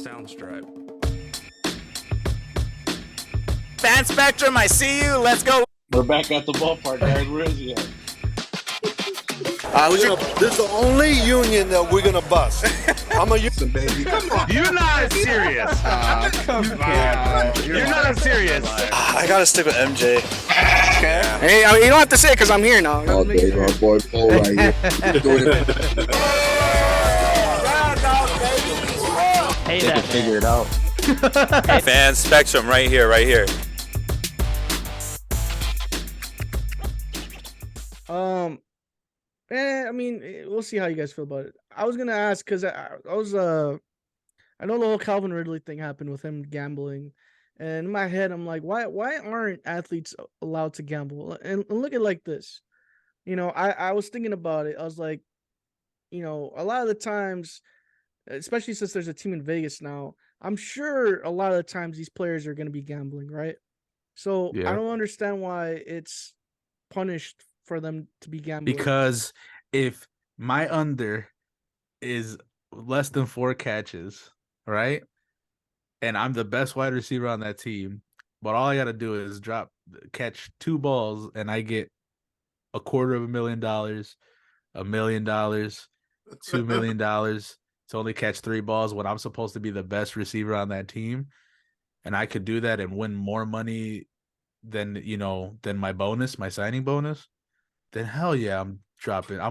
Soundstripe. Fan Spectrum, I see you. Let's go. We're back at the ballpark, guys. Where is he at? This is the only union that we're gonna bust. I'm a union Baby, come on. You're not serious. Come on. You're not serious. I gotta stick with MJ. Okay. Hey, you don't have to say it because I'm here now. Oh, there's our boy Paul right here. Doing it. Hey, They can figure it out. Fan Spectrum right here, right here. I mean, we'll see how you guys feel about it. I was gonna ask because I know the whole Calvin Ridley thing happened with him gambling, and in my head I'm like, why aren't athletes allowed to gamble? And look at it like this, I was thinking about it. I was like, a lot of the times, especially since there's a team in Vegas now, I'm sure a lot of the times these players are going to be gambling, right? So I don't understand why it's punished for them to be gambling. Because if my under is less than 4 catches, right, and I'm the best wide receiver on that team, but all I got to do is catch 2 balls, and I get $250,000, $1 million, $2 million to only catch 3 balls when I'm supposed to be the best receiver on that team, and I could do that and win more money than my bonus, my signing bonus, then hell yeah, I'm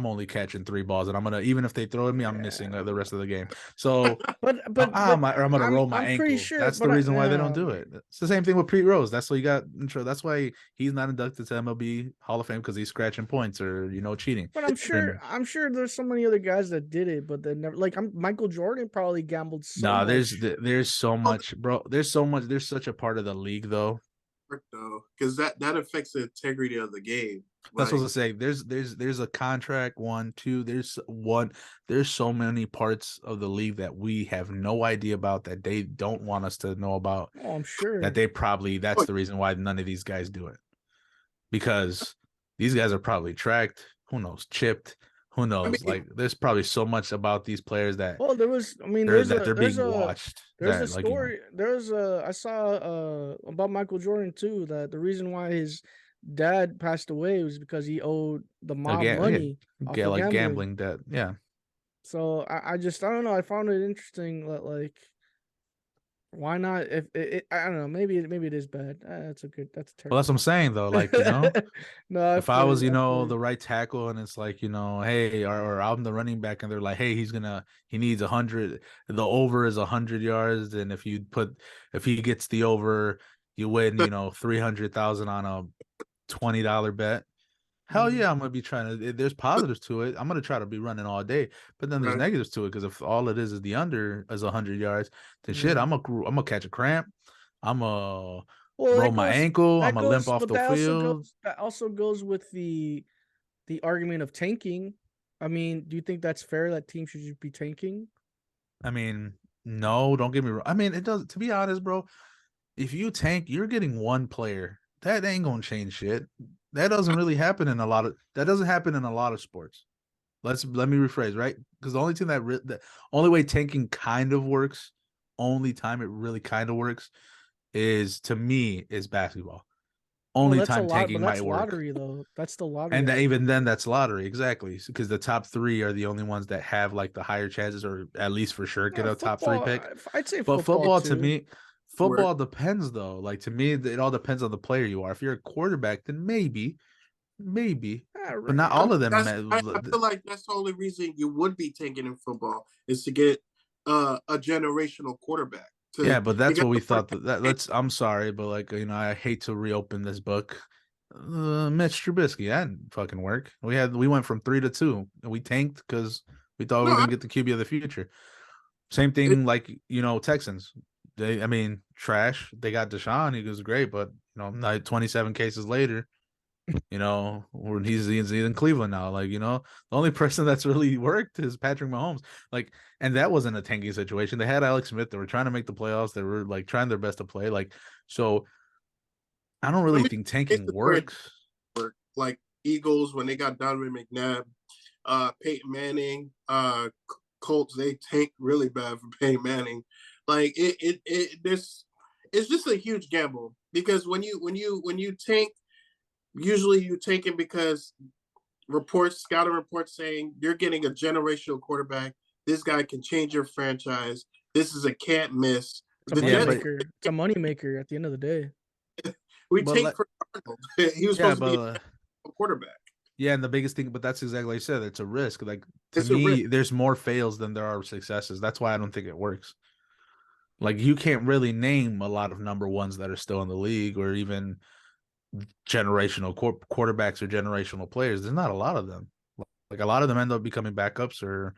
only catching 3 balls, and I'm gonna, even if they throw at me, I'm missing the rest of the game. So, I'm gonna roll my ankle. Sure, that's the reason why they don't do it. It's the same thing with Pete Rose. That's why you got intro. That's why he's not inducted to MLB Hall of Fame, because he's scratching points or cheating. But I'm sure there's so many other guys that did it, but they never. Like Michael Jordan probably gambled. There's so much, bro. There's so much. There's such a part of the league though. Though, because that affects the integrity of the game. That's what I was saying. There's a contract 1, 2. There's so many parts of the league that we have no idea about, that they don't want us to know about. Oh, I'm sure that that's the reason why none of these guys do it, because these guys are probably tracked. Who knows? Chipped. Who knows? There's probably so much about these players that. Well, they're being watched. There's a story. I saw about Michael Jordan too, that the reason why his dad passed away was because he owed the mob money. Yeah, like gambling debt. Yeah. So I don't know. I found it interesting that why not? If I don't know, maybe it is bad. That's terrible. Well, that's what I'm saying though. No, if I was, the right tackle, and it's like, hey, or I'm the running back, and they're like, hey, he needs 100. The over is 100 yards, and if he gets the over, you win, 300,000 on a $20 bet. Hell yeah, I'm gonna be trying to. There's positives to it. I'm gonna try to be running all day, but then there's negatives to it, because if all it is the under is 100 yards, then shit, I'm gonna catch a cramp. I'm gonna roll my ankle. I'm gonna limp off the field. That also goes with the argument of tanking. I mean, do you think that's fair that teams should just be tanking? I mean, no, don't get me wrong. I mean, it does. To be honest, bro, if you tank, you're getting 1 player. That ain't gonna change shit. That doesn't really happen in a lot of sports. Let me rephrase, right? Because the only thing the only way tanking kind of works, only time it really kind of works, is basketball. Only time tanking might work. Lottery though. That's the lottery. And even then, that's lottery, exactly, because the top 3 are the only ones that have the higher chances, or at least for sure get a top 3 pick. I'd say, but football too. To me. Football depends though. To me, it all depends on the player you are. If you're a quarterback, then maybe, but not all of them. I feel like that's the only reason you would be tanking in football, is to get a generational quarterback. But that's what we thought. I'm sorry, but I hate to reopen this book. Mitch Trubisky, that didn't fucking work. We went from 3 to 2, and we tanked because we thought we were gonna get the QB of the future. Same thing, Texans. Trash. They got Deshaun. He was great, but 27 cases later, he's in Cleveland now. The only person that's really worked is Patrick Mahomes. And that wasn't a tanking situation. They had Alex Smith. They were trying to make the playoffs. They were trying their best to play. So I don't really think tanking works. Eagles, when they got Donovan McNabb, Peyton Manning, Colts, they tanked really bad for Peyton Manning. Like this, it's just a huge gamble because when you tank, usually you tank it because scouting reports saying you're getting a generational quarterback. This guy can change your franchise. This is a can't miss. It's a moneymaker. It's a moneymaker at the end of the day. We But take for Arnold. He was supposed to be a quarterback. Yeah, and the biggest thing, but that's exactly like you said. It's a risk. Like to It's a me, risk. there's more fails than there are successes. That's why I don't think it works. Like you can't really name a lot of number ones that are still in the league, or even generational quarterbacks or generational players. There's not a lot of them. Like a lot of them end up becoming backups or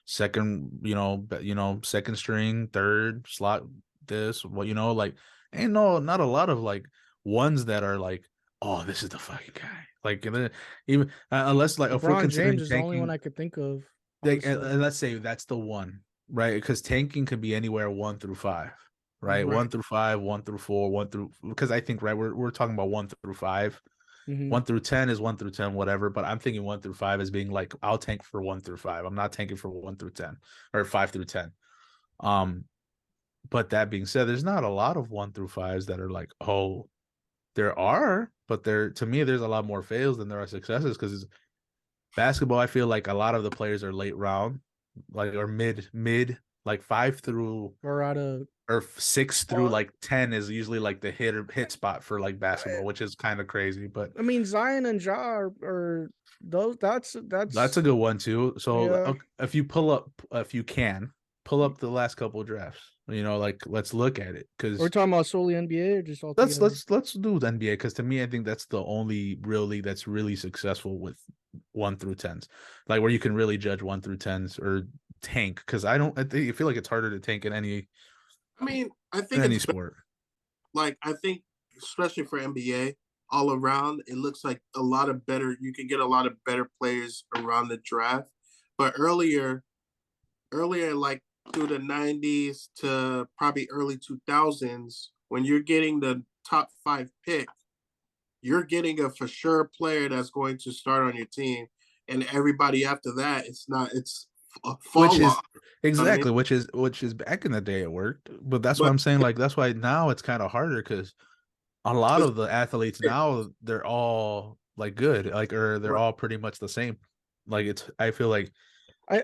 second, second string, third slot. Like ain't not a lot of like ones that are like, oh, this is the fucking guy. Like even unless like if we're LeBron considering James is the only tanking, one I could think of. like, honestly. and let's say that's the one, right? Because tanking could be anywhere 1 through 5, right? Right. 1 through 5, 1 through 4, because I think we're talking about 1 through 5. Mhm. 1 through 10 is 1 through 10, whatever. But I'm thinking 1 through 5 as being like I'll tank for 1 through 5. I'm not tanking for 1 through 10 or 5 through 10. But that being said, there's not a lot of 1 through 5s that are like, oh, there are, but to me, there's a lot more fails than there are successes because basketball, I feel like a lot of the players are late round, like or mid, like 5 through or 6 through like 10 is usually like the hit spot for like basketball, which is kind of crazy. But I mean, Zion and Ja are those. That's a good one too. So Yeah. if you can pull up the last couple of drafts, like let's look at it because We're talking about solely NBA or just all let's together? let's do the NBA because to me I think that's the only real league that's really successful with 1 through 10s, like where you can really judge 1 through 10s or tank. Because I feel like it's harder to tank in any I think any it's sport. like I think especially for NBA all around, it looks like you can get a lot of better players around the draft. But earlier like through the 90s to probably early 2000s, when you're getting the top 5 pick, you're getting a for sure player that's going to start on your team, and everybody after that, it's a fall off. Exactly, which is back in the day it worked, but that's what I'm saying. Like that's why now it's kind of harder because a lot of the athletes now they're all like good, like or they're all pretty much the same. Like I feel like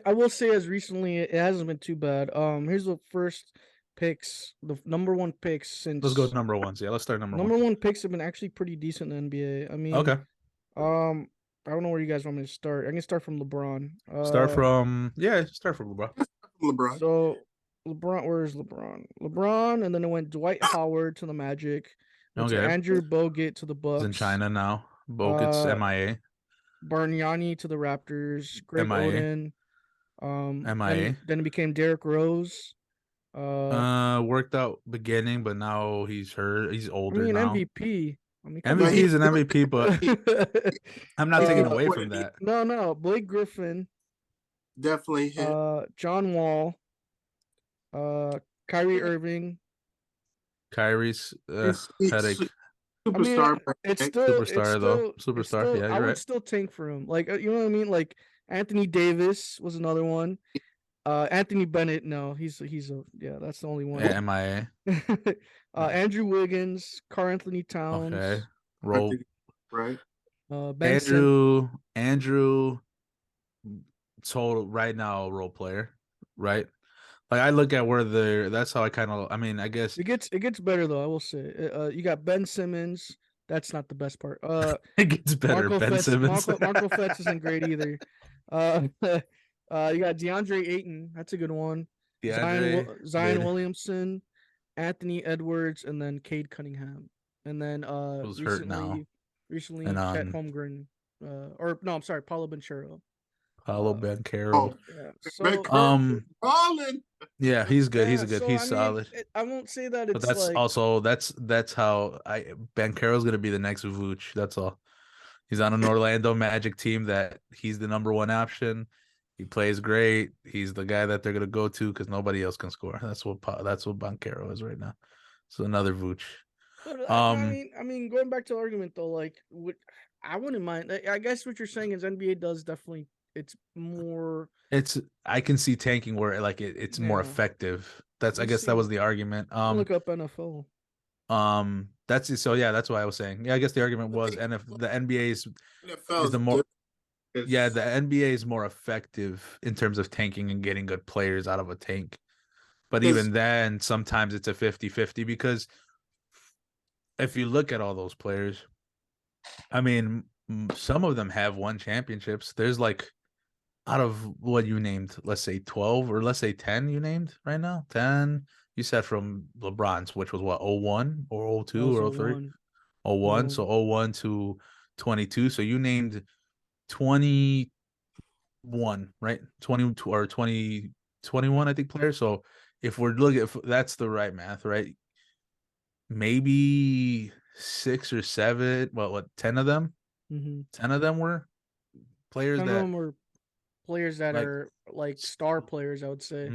I will say as recently it hasn't been too bad. Here's the first picks, the number 1 picks since. let's go number ones. Yeah, let's start number Number one. 1 picks have been actually pretty decent in the NBA. I mean, Okay, I don't know where you guys want me to start. I can start from LeBron. start from LeBron. LeBron. So LeBron, where's LeBron? LeBron, and then it went Dwight Howard to the Magic. Went to Okay. Andrew Bogut to the Bucks. He's in China now. Bogut's MIA. Bargnani to the Raptors. Greg MIA. Oden. MIA. Then it became Derrick Rose. Worked out beginning, but now he's hurt. He's older now. MVP. MVP is an MVP, but I'm not taking away from that. No. Blake Griffin. Definitely hit. John Wall. Kyrie Irving. Kyrie's headache. Superstar. Superstar, though. Superstar. Yeah, I you're would right. still tank for him. Like, you know what I mean? Like Anthony Davis was another one. Anthony Bennett, no, he's that's the only one. Yeah, MIA. Andrew Wiggins, Karl Anthony Towns. Okay. Roll. Right. Andrew total right now role player, right? Like I look at where that's how I kind of I guess it gets better though, I will say. You got Ben Simmons. That's not the best part. it gets better. Simmons. Marco Fetch isn't great either. You got DeAndre Ayton. That's a good one. Zion Williamson, Anthony Edwards, and then Cade Cunningham. And then recently Chet Holmgren. Paulo Banchero. Paulo Banchero. Yeah. Yeah, he's good. He's so, solid. I won't say that it's but that's like... also that's how Banchero's gonna be the next Vooch. That's all. He's on an Orlando Magic team that he's the number 1 option. He plays great. He's the guy that they're gonna go to because nobody else can score. That's what Banchero is right now. So another Vooch. But, I mean, going back to the argument though, like I wouldn't mind. I guess what you're saying is NBA does definitely it's more. I can see tanking where like it's more Yeah. effective. That's I We'll guess see. that was the argument. Look up NFL. That's it. So yeah, that's what I was saying. Yeah, I guess the argument was, and if the NBA is NFL the more different. yeah, the NBA is more effective in terms of tanking and getting good players out of a tank. But even then, sometimes it's a 50-50 because if you look at all those players, I mean, some of them have won championships. There's like out of what you named, let's say 12 or let's say 10 you named right now. 10 you said from LeBron's, which was what, 01 or 02 or 03? 01. So 01 to 22. So you named 21, right? 22 or 20, 21, I think, players. So if we're looking if that's the right math, right? Maybe 6 or 7, what 10 of them? 10 of them were players Some that of them were players that like- are like star players, I would say.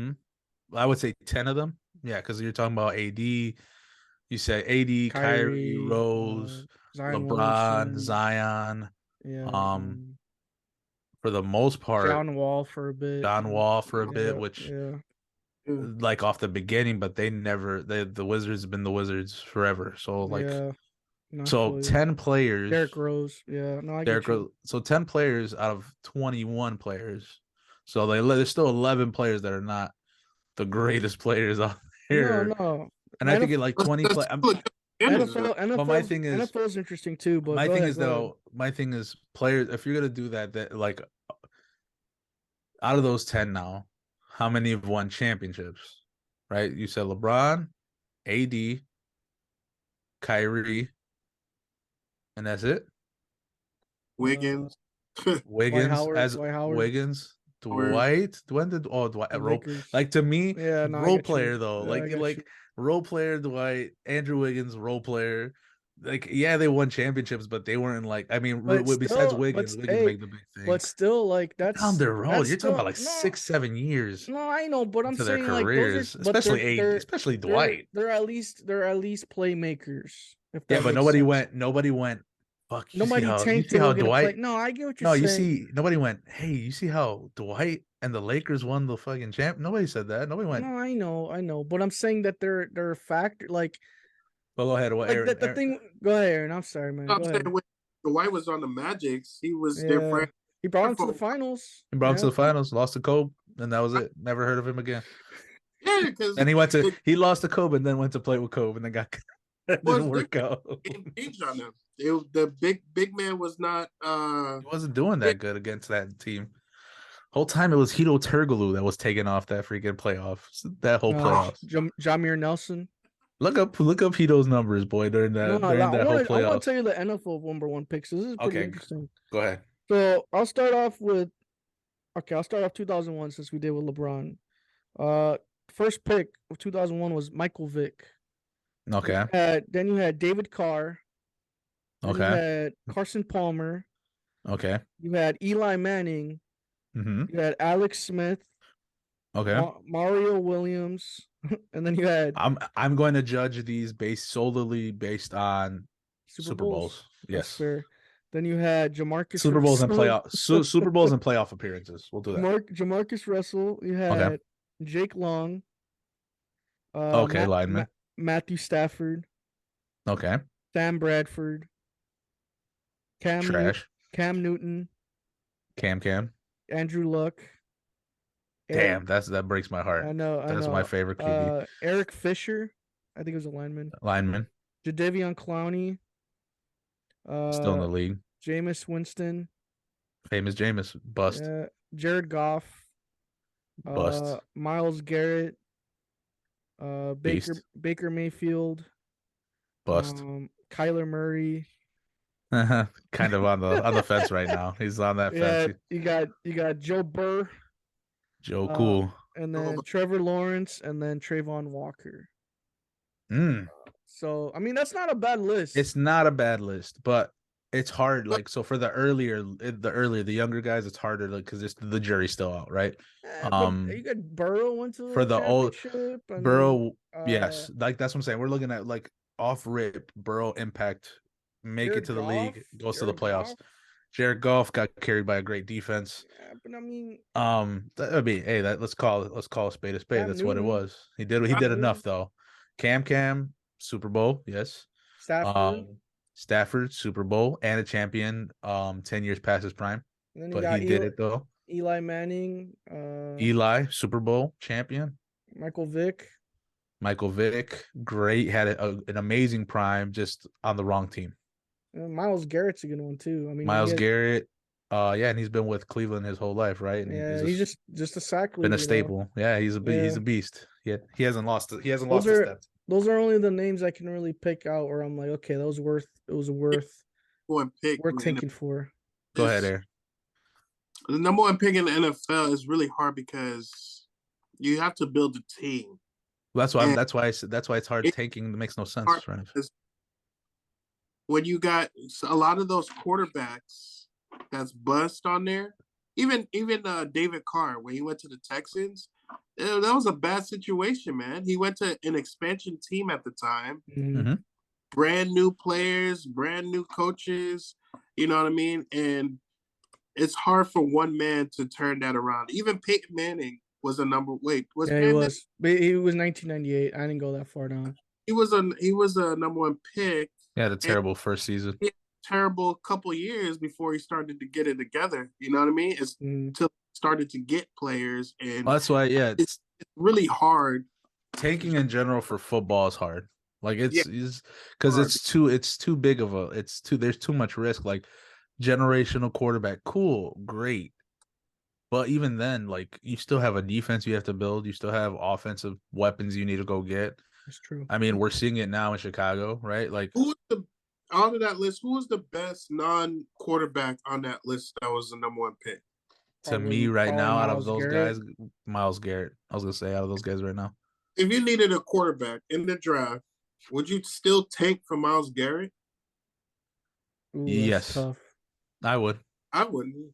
I would say 10 of them. Yeah, because you're talking about AD. You say AD, Kyrie, Rose, Zion LeBron, Williamson, Zion. Yeah. For the most part, John Wall for a bit. John Wall for a Yeah, bit, which yeah. like off the beginning, but they never the Wizards have been the Wizards forever. So like Yeah. No, I so feel you. 10 players. Derrick Rose. Yeah. No, I Derrick get you. Rose. So 10 players out of 21 players. So there's still 11 players that are not the greatest players out there. No. And I think it like 20 play. NFL, But my thing is NFL is interesting too. But my go thing ahead, is go ahead. though, my thing is players. If you're gonna do that like out of those 10 now, how many have won championships? Right? You said LeBron, AD, Kyrie, and that's it. Wiggins. Wiggins Dwight Howard. Wiggins, Dwight. When did Dwight The role Lakers. like to me? Yeah, no, I role get you. player though, Yeah, I get like you. role player Dwight, Andrew Wiggins, role player. Like yeah, they won championships, but they weren't like. I mean, But besides still- Wiggins, but Wiggins hey, made the big thing. But still, like that's Down the road, that's you're talking about like still- 6-7 years No, I know, but I'm into their saying like careers, those are, but especially they're- especially they're- Dwight. They're at least playmakers. If Yeah, that but makes sense. nobody went. Fuck. Nobody you tanked see to how go get a Dwight. play. No, I get what you're No, saying. you see, nobody went. Hey, you see how Dwight and the Lakers won the fucking champ? Nobody said that. Nobody went. No, I know, but I'm saying that they're a factor. Like, Well, go ahead. What, like Aaron, the thing. Go ahead, Aaron. I'm sorry, man. I'm Go saying ahead. when Dwight was on the Magics, he was Yeah. their friend. He brought him to the finals. He brought him to Yeah. the finals, lost to Kobe, and that was it. Never heard of him again. Yeah, because And he lost to Kobe and then went to play with Kobe and then got it Well, didn't work out. engaged on them. The big man was not. He wasn't doing that good against that team. Whole time it was Hito Turkoglu that was taking off that freaking playoffs. That whole playoffs. Jameer Nelson. Look up Hito's numbers, boy, during that whole I want playoffs. to tell you the NFL #1 picks. This is pretty Okay. interesting. Go ahead. So I'll start off 2001 since we did with LeBron. First pick of 2001 was Michael Vick. Okay. Then you had David Carr. Then You Okay. had Carson Palmer. Okay. You had Eli Manning. Mm-hmm. You had Alex Smith. Okay. Mario Williams. And then you had I'm going to judge these solely based on Super Bowls. That's Yes. fair. Then you had Jamarcus Super Bowls and Russell. playoff Super Bowls and playoff appearances. We'll do that. Jamarcus Russell. You had Jake Long. Okay, lineman. Matthew Stafford. Okay. Sam Bradford. Cam Newton. Cam. Andrew Luck. Damn, that breaks my heart. I know. That's my favorite QB. Eric Fisher. I think it was a lineman. Lineman. Jadeveon Clowney. Still in the league. Jameis Winston. Famous Jameis. Bust. Jared Goff. Bust. Myles Garrett. Beast. Baker Mayfield. Bust. Kyler Murray. Kind of on the fence right now. He's on that fence. You got Joe Burr. Joe Cool. And then Trevor Lawrence, and then Trayvon Walker. So I mean, that's not a bad list. It's not a bad list, but it's hard. Like so, for the younger guys, it's harder because the jury's still out, right? But you got Burrow went to for the old championship, and Burrow. then, Yes, like that's what I'm saying. We're looking at like off rip Burrow impact, make it Jared to the league, Goff- goes to the Jared playoffs. Goff. Jared Goff got carried by a great defense. Yeah, but I mean, I mean, hey, let's call a spade a spade. Cam That's what it Newton. was. He did enough though. Cam, Super Bowl, yes. Stafford. Stafford, Super Bowl, and a champion. 10 years past his prime, And then you but got he did it though. Eli Manning. Eli, Super Bowl champion. Michael Vick. Michael Vick, great, had an amazing prime, just on the wrong team. And Miles Garrett's a good one too. I mean, Miles Garrett, yeah, and he's been with Cleveland his whole life, right? And Yeah, he's just a sack leader. been a staple. Yeah, he's a beast. He hasn't lost a step. Those are only the names I can really pick out where I'm like, okay, it was worth One pick. man. tanking for. Go ahead, Air. The number one pick in the NFL is really hard because you have to build a team. That's why And that's why it's hard tanking. It makes no sense. hard Right? because when you got a lot of those quarterbacks that's bust on there, even David Carr when he went to the Texans, that was a bad situation, man. He went to an expansion team at the time, Mhm. brand new players, brand new coaches. You know what I mean? And it's hard for one man to turn that around. Even Peyton Manning was a number. Wait, was Yeah, he Peyton was. But he was 1998. I didn't go that far down. He was a number one pick. Yeah, the terrible first season. Terrible couple years before he started to get it together. You know what I mean? It's until he started to get players, and Well, that's why. Yeah, it's really hard. tanking in general for football is hard. Like it's because hard. it's too big of a there's too much risk. Like generational quarterback, cool, great. But even then, like you still have a defense you have to build. You still have offensive weapons you need to go get. That's true. I mean, we're seeing it now in Chicago, right? Like Who was out of that list? Who was the best non-quarterback on that list that was the number one pick? to me right now, out of Myles those Garrett. guys, Miles Garrett. I was gonna say out of those guys right now. If you needed a quarterback in the draft, would you still tank for Myles Garrett? Ooh, that's Yes. tough. I would, I wouldn't.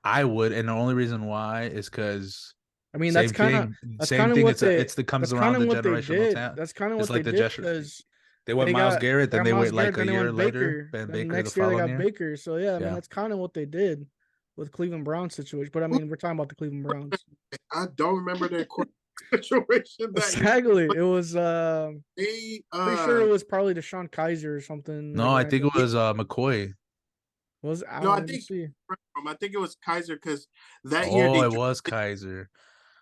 and the only reason why is because I mean, that's kind of same thing. what It's they. it's the comes that's around kinda the what they generational did. talent. That's kind of It's what like they the did gesture. because They went they Miles got- Garrett, then got they Myles went like Garrett, a then they year went later, Baker. Ben Then Baker the next year they following got year. Baker. So yeah, I mean Yeah. that's kind of what they did with Cleveland Browns situation. But I mean, we're talking about the Cleveland Browns. I don't remember their quarterback situation. That year. Exactly. It was They, pretty sure it was probably Deshaun Kaiser or something. No, I think it was McCoy. Was No, I let me think- see. I think it was Kaiser because that year Oh, it was Kaiser.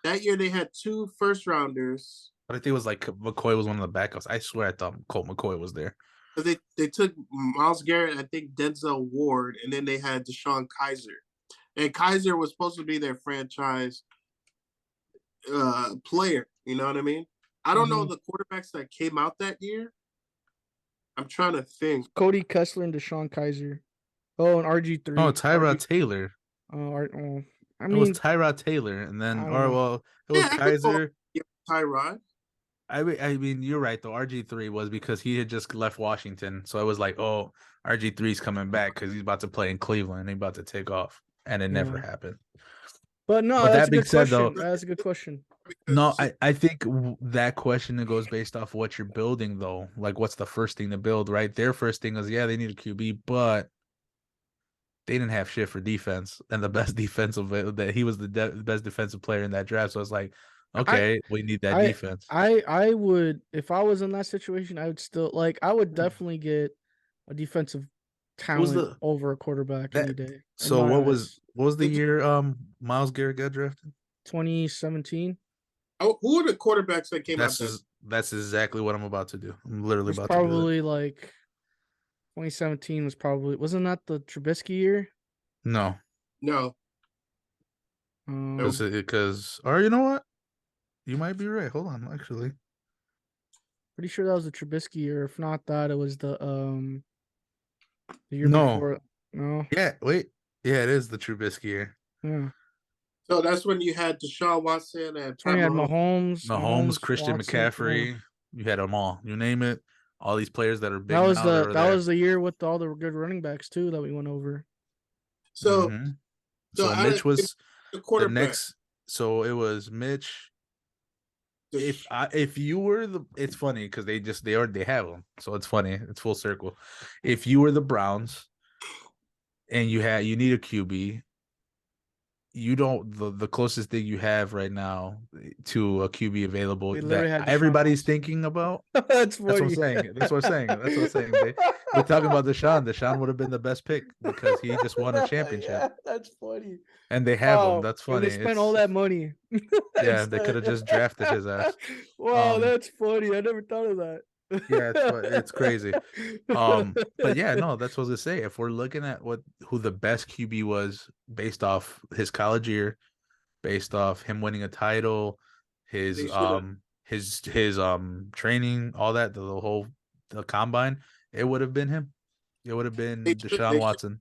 that year they had 2 first rounders. But I think it was like McCoy was one of the backups. I swear I thought Colt McCoy was there. They took Myles Garrett, I think Denzel Ward, and then they had Deshaun Kaiser. And Kaiser was supposed to be their franchise player. You know what I mean? I don't know the quarterbacks that came out that year. I'm trying to think. Cody Kessler and Deshaun Kaiser. Oh, and RG3. Oh, Tyrod Taylor. I It mean, was Tyrod Taylor, and then I don't or know. well, it was Yeah, I could go- Kaiser. Tyrod. I mean, you're right though. RG3 was because he had just left Washington, so it was like, oh, RG3's coming back because he's about to play in Cleveland. And he's about to take off, and it never Yeah. happened. but no, but that's that a being good said, question. though- That's a good question. No, I think that question goes based off what you're building though. Like, what's the first thing to build? Right, their first thing is they need a QB, but they didn't have shit for defense, and the best defensive that he was the best defensive player in that draft. So it's like, okay, we need that defense. I would, if I was in that situation, I would still I would definitely get a defensive talent over a quarterback any day. So what was the year Myles Garrett got drafted? 2017? Oh, who are the quarterbacks that came out? That's exactly what I'm about to do. I'm literally It was about to do probably 2017 was probably, wasn't that the Trubisky year? that. No, No, because or you know what? You might be right. Hold on, actually. Pretty sure that was the Trubisky year. If not that, it was the year No. before. No. Yeah, wait. Yeah, it is the Trubisky year. Yeah. so that's when you had Deshaun Watson and That's when you had Pat Mahomes. Mahomes, Christian Watson, yeah. McCaffrey. You had them all. You name it. All these players that are big. That was now the are that there. was the year with all the good running backs too that we went over. So, Mhm. so So out Mitch of was the the quarterback. next. So it was Mitch. If you were it's funny because they already have them, so it's funny. It's full circle. If you were the Browns, and you need a QB. You don't the closest thing you have right now to a QB available They literally that had Deshaun everybody's Watson. thinking about. That's That's what I'm funny. saying. That's what I'm saying. That's what I'm saying. We're talking about Deshaun. Deshaun would have been the best pick because he just won a championship, Yeah, that's funny. and they have him. Wow, That's and funny. they spent all that money. Yeah, they could have just drafted his ass. Wow, Um, that's funny. I never thought of that. Yeah, it's crazy. But yeah, no, that's what I was gonna say. If we're looking at who the best QB was based off his college year, based off him winning a title, his They should've- his training, all that, the combine, it would have been him. It would have been They should- Deshaun they Watson.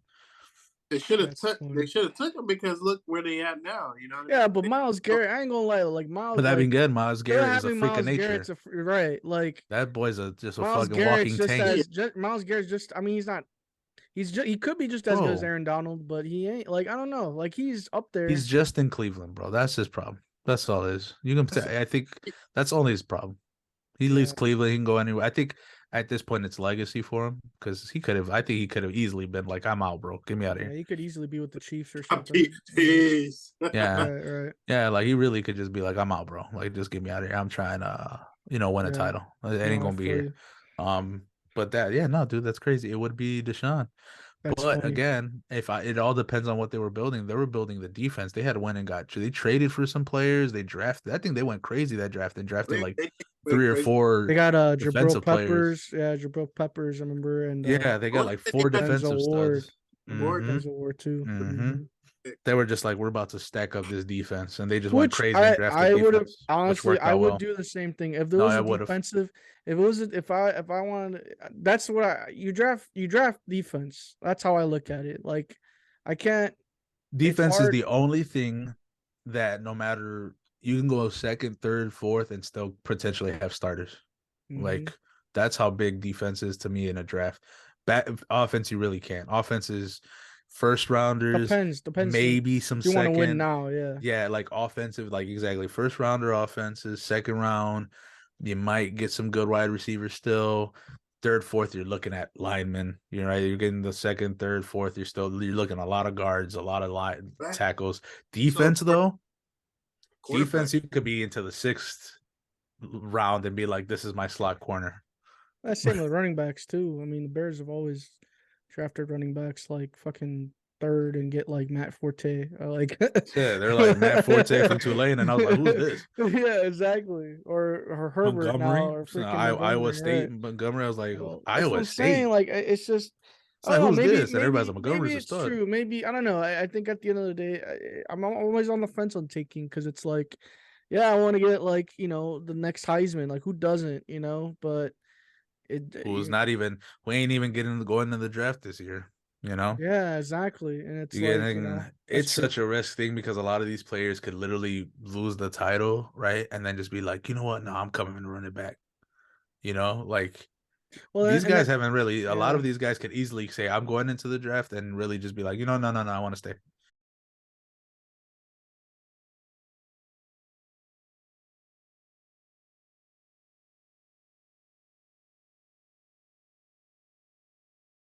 They should have That's took. funny. They should have took him because look where they at now. You know. Yeah, but Miles Garrett, I ain't gonna lie, like Miles. But that like, being good, Miles they're Garrett is a having freak of Miles nature. Garrett's right, like That boy's just a Miles fucking Garrett's walking just tank. as Miles Garrett's just. I mean, he's not. He could be just as good as Bro. Aaron Donald, but he ain't. Like I don't know. Like he's up there. He's just in Cleveland, bro. That's his problem. That's all it is. You can say, I think that's only his problem. He leaves Yeah. Cleveland, he can go anywhere. I think at this point it's legacy for him because I think he could have easily been like, I'm out, bro. Get me out of Yeah, here. he could easily be with the Chiefs or I'm something. peace. Yeah. Right. Yeah, like he really could just be like, I'm out, bro. Like just get me out of here. I'm trying to, win a Yeah. title. It ain't No, I gonna be feel here. you. But no, dude, that's crazy. It would be Deshaun. That's But funny. again, it all depends on what they were building. They were building the defense. They had went and they traded for some players. They drafted. I think they went crazy that draft and drafted like 3 or 4. They got Jabril defensive Peppers. players. Yeah, Jabril Peppers. I remember. And Yeah, they got like 4 Denzel defensive Ward. studs. Ward, Mhm. Denzel Ward too. Mhm. They were just like, we're about to stack up this defense, and they just went Which crazy and drafted I would have defense, which honestly worked I out would well. do the same thing if there No, was I a would've. defensive. If I wanted, that's what you draft defense. That's how I look at it. Like I can't. Defense is hard- the only thing that no matter you can go second, third, fourth, and still potentially have starters. Mhm. Like that's how big defense is to me in a draft. Offense, you really can't. Offense is first rounders, depends. maybe some If you want second. to win now, yeah. Yeah, like offensive, like exactly first rounder offenses, second round. You might get some good wide receivers still. Third, fourth, you're looking at linemen. You're right. You're getting the second, third, fourth. You're looking at a lot of guards, a lot of tackles. Defense, though, defense, you could be into the 6th round and be like, this is my slot corner. That's same with running backs too. I mean, the Bears have always drafted running backs like fucking 3rd and get like Matt Forte. Like Yeah, they're like Matt Forte from Tulane, and I was like, who's this? Yeah, exactly. Or Herbert Montgomery, now, or freaking Iowa Montgomery, State, right. Montgomery. I was like, Well, that's what Iowa I'm State. saying, like it's just. It's like, I don't who's know, this? And everybody's like, Montgomery's maybe a it's stud. true. Maybe I don't know. I think at the end of the day, I'm always on the fence on taking because it's like, yeah, I want to get like the next Heisman. Like who doesn't, But Who's not even? We ain't even going to the draft this year. Yeah, exactly. And it's You're like, getting, it's such a risk thing because a lot of these players could literally lose the title, right? And then just be like, you know what? No, I'm coming to run it back. Like these guys haven't really. A lot of these guys could easily say, I'm going into the draft and really just be like, no, I want to stay.